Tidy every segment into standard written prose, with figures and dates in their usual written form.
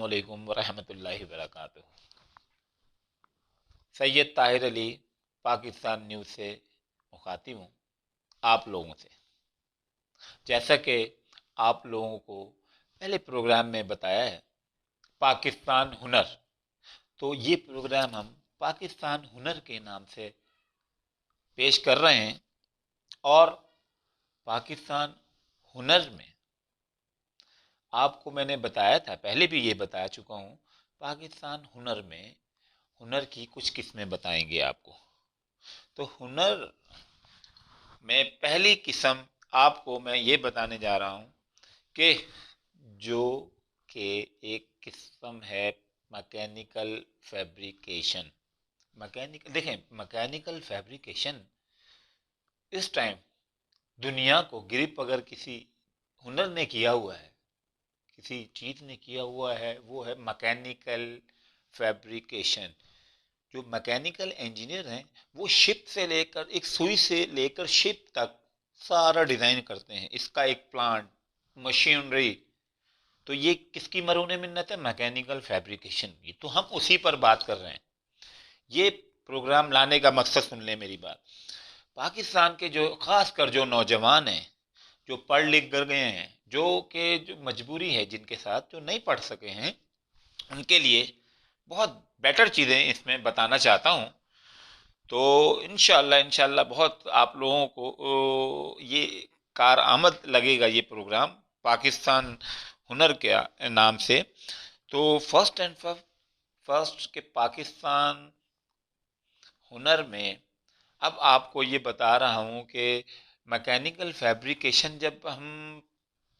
अस्सलामुअलैकुम वरहमतुल्लाहि वबरकातुहू। सैयद ताहिर अली पाकिस्तान न्यूज़ से मुखातिब हूँ आप लोगों से। जैसा कि आप लोगों को पहले प्रोग्राम में बताया है पाकिस्तान हुनर, तो ये प्रोग्राम हम पाकिस्तान हुनर के नाम से पेश कर रहे हैं। और पाकिस्तान हुनर में आपको मैंने बताया था, पहले भी ये बता चुका हूँ, पाकिस्तान हुनर में हुनर की कुछ किस्में बताएंगे आपको। तो हुनर में पहली किस्म आपको मैं ये बताने जा रहा हूँ कि जो कि एक किस्म है मैकेनिकल फैब्रिकेशन। मैकेनिकल फैब्रिकेशन इस टाइम दुनिया को गिरफ्त अगर किसी हुनर ने किया हुआ है, किसी चीज़ ने किया हुआ है, वो है मैकेनिकल फैब्रिकेशन। जो मैकेनिकल इंजीनियर हैं वो शिप से लेकर, एक सुई से लेकर शिप तक सारा डिज़ाइन करते हैं, इसका एक प्लांट, मशीनरी। तो ये किसकी मरूने मिन्नत है? मैकेनिकल फैब्रिकेशन की। तो हम उसी पर बात कर रहे हैं। ये प्रोग्राम लाने का मकसद, सुन लें मेरी बात, पाकिस्तान के जो खासकर जो नौजवान हैं, जो पढ़ लिख कर गए हैं, जो मजबूरी है जिनके साथ, जो नहीं पढ़ सके हैं, उनके लिए बहुत बेटर चीज़ें इसमें बताना चाहता हूँ। तो इंशाल्लाह बहुत आप लोगों को ये कारआमद लगेगा ये प्रोग्राम पाकिस्तान हुनर के नाम से। तो फर्स्ट के पाकिस्तान हुनर में अब आपको ये बता रहा हूँ कि मैकेनिकल फैब्रिकेशन जब हम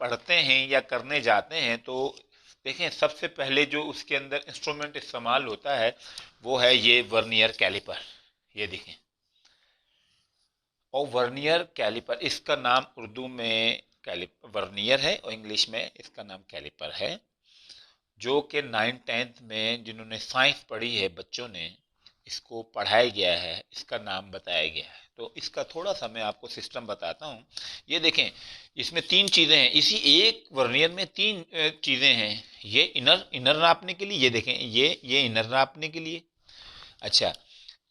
पढ़ते हैं या करने जाते हैं तो देखें, सबसे पहले जो उसके अंदर इंस्ट्रूमेंट इस्तेमाल होता है वो है ये वर्नियर कैलिपर। ये देखें, और वर्नियर कैलिपर, इसका नाम उर्दू में वर्नियर है और इंग्लिश में इसका नाम कैलिपर है। जो कि 9th-10th में जिन्होंने साइंस पढ़ी है बच्चों ने, इसको पढ़ाया गया है, इसका नाम बताया गया है। तो इसका थोड़ा सा मैं आपको सिस्टम बताता हूँ। ये देखें, इसमें 3 चीज़ें हैं, इसी एक वर्नियर में 3 चीज़ें हैं। ये इनर नापने के लिए, ये देखें, ये इनर नापने के लिए। अच्छा,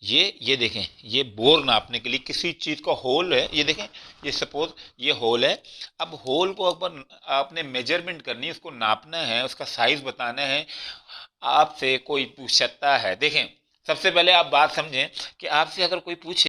ये देखें, ये बोर नापने के लिए, किसी चीज़ का होल है, ये देखें, ये सपोज ये होल है। अब होल को अपन आपने मेजरमेंट करनी है, उसको नापना है, उसका साइज बताना है। आपसे कोई पूछ सकता है, देखें, सबसे पहले आप बात समझें कि आपसे अगर कोई पूछे